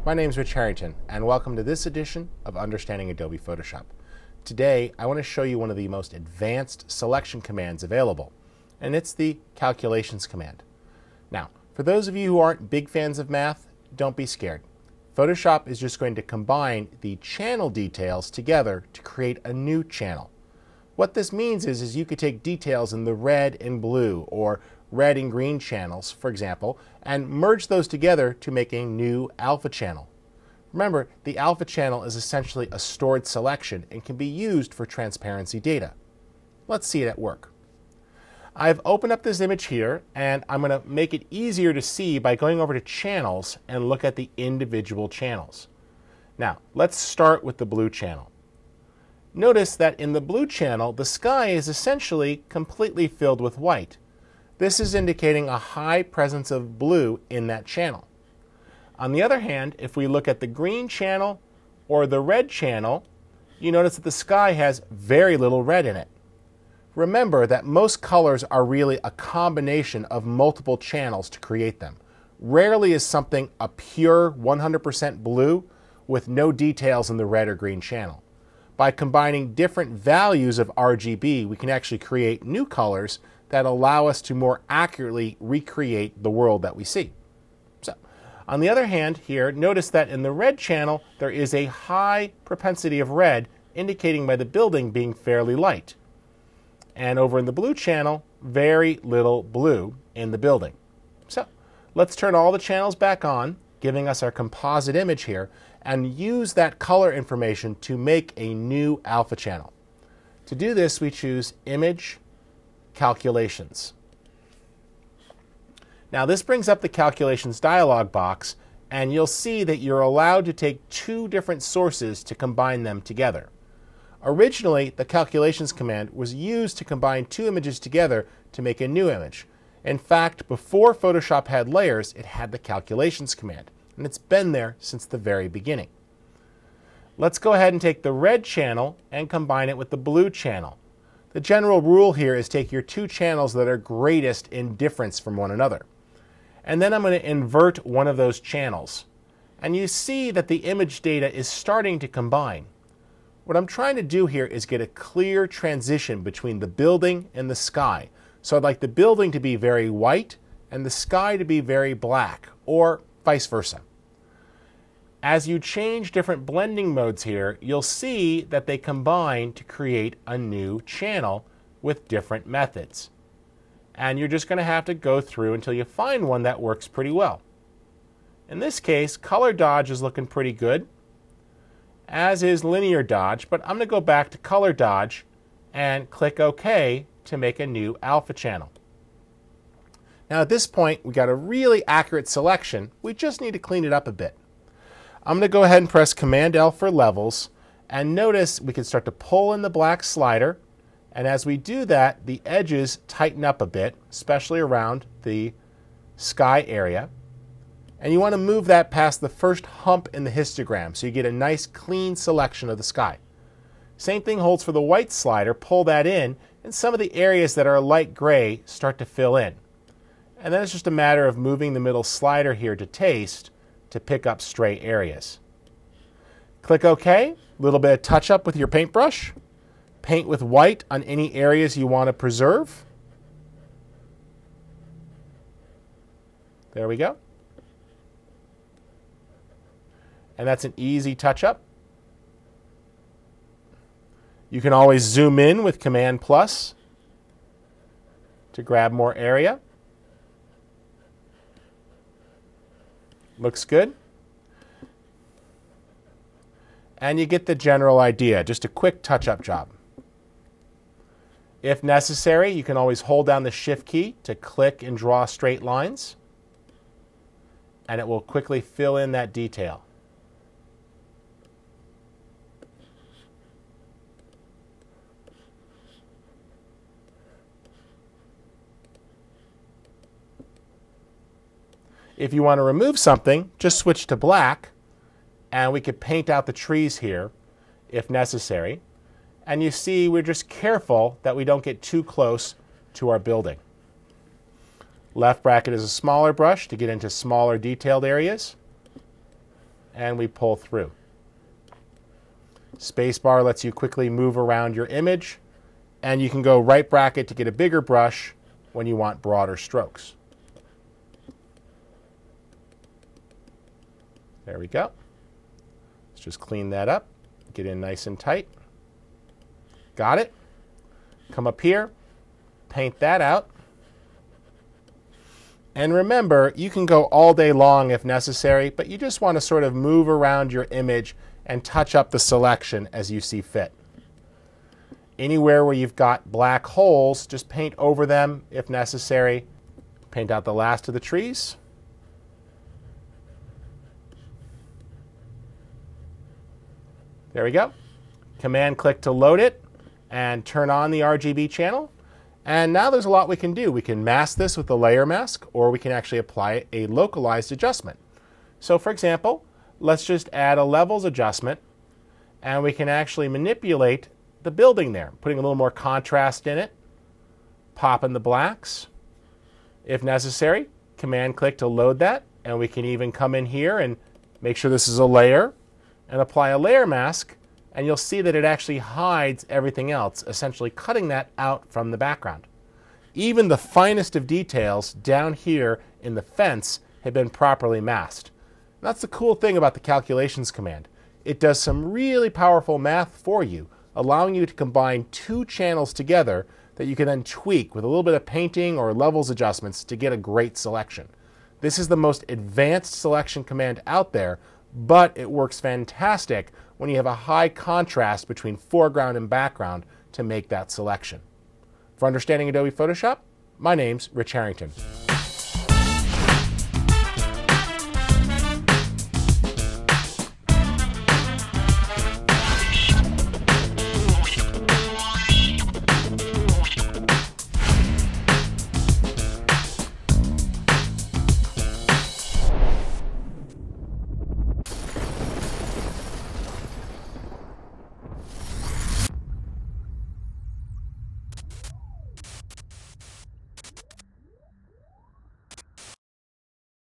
My name is Rich Harrington, and welcome to this edition of Understanding Adobe Photoshop. Today, I want to show you one of the most advanced selection commands available, and it's the calculations command. Now, for those of you who aren't big fans of math, don't be scared. Photoshop is just going to combine the channel details together to create a new channel. What this means is you could take details in the red and blue or red and green channels, for example, and merge those together to make a new alpha channel. Remember, the alpha channel is essentially a stored selection and can be used for transparency data. Let's see it at work. I've opened up this image here, and I'm going to make it easier to see by going over to Channels and look at the individual channels. Now, let's start with the blue channel. Notice that in the blue channel, the sky is essentially completely filled with white. This is indicating a high presence of blue in that channel. On the other hand, if we look at the green channel or the red channel, you notice that the sky has very little red in it. Remember that most colors are really a combination of multiple channels to create them. Rarely is something a pure 100% blue with no details in the red or green channel. By combining different values of RGB, we can actually create new colors that allow us to more accurately recreate the world that we see. So, on the other hand here, notice that in the red channel there is a high propensity of red, indicating by the building being fairly light. And over in the blue channel, very little blue in the building. So, let's turn all the channels back on, giving us our composite image here, and use that color information to make a new alpha channel. To do this, we choose Image, Calculations. Now this brings up the Calculations dialog box, and you'll see that you're allowed to take two different sources to combine them together. Originally, the Calculations command was used to combine two images together to make a new image. In fact, before Photoshop had layers, it had the Calculations command, and it's been there since the very beginning. Let's go ahead and take the red channel and combine it with the blue channel. The general rule here is take your two channels that are greatest in difference from one another. And then I'm going to invert one of those channels. And you see that the image data is starting to combine. What I'm trying to do here is get a clear transition between the building and the sky. So I'd like the building to be very white and the sky to be very black, or vice versa. As you change different blending modes here, you'll see that they combine to create a new channel with different methods. And you're just going to have to go through until you find one that works pretty well. In this case, color dodge is looking pretty good, as is linear dodge, but I'm going to go back to color dodge and click OK to make a new alpha channel. Now at this point, we got a really accurate selection. We just need to clean it up a bit. I'm going to go ahead and press Command L for levels, and notice we can start to pull in the black slider, and as we do that, the edges tighten up a bit, especially around the sky area. And you want to move that past the first hump in the histogram so you get a nice clean selection of the sky. Same thing holds for the white slider. Pull that in, and some of the areas that are light gray start to fill in. And then it's just a matter of moving the middle slider here to taste to pick up stray areas. Click OK. A little bit of touch up with your paintbrush. Paint with white on any areas you want to preserve. There we go. And that's an easy touch up. You can always zoom in with Command plus to grab more area. Looks good. And you get the general idea, just a quick touch-up job. If necessary, you can always hold down the Shift key to click and draw straight lines, and it will quickly fill in that detail. If you want to remove something, just switch to black, and we could paint out the trees here if necessary. And you see we're just careful that we don't get too close to our building. Left bracket is a smaller brush to get into smaller detailed areas. and we pull through. Spacebar lets you quickly move around your image, and you can go right bracket to get a bigger brush when you want broader strokes. There we go. Let's just clean that up, get in nice and tight. Got it? Come up here, paint that out. And remember, you can go all day long if necessary, but you just want to sort of move around your image and touch up the selection as you see fit. Anywhere where you've got black holes, just paint over them if necessary. Paint out the last of the trees. There we go. Command click to load it and turn on the RGB channel. And now there's a lot we can do. We can mask this with a layer mask, or we can actually apply a localized adjustment. So for example, let's just add a levels adjustment, and we can actually manipulate the building there, putting a little more contrast in it, pop in the blacks. If necessary, command click to load that, and we can even come in here and make sure this is a layer and apply a layer mask, and you'll see that it actually hides everything else, essentially cutting that out from the background. Even the finest of details down here in the fence have been properly masked. That's the cool thing about the calculations command. It does some really powerful math for you, allowing you to combine two channels together that you can then tweak with a little bit of painting or levels adjustments to get a great selection. This is the most advanced selection command out there, but it works fantastic when you have a high contrast between foreground and background to make that selection. For Understanding Adobe Photoshop, my name's Rich Harrington.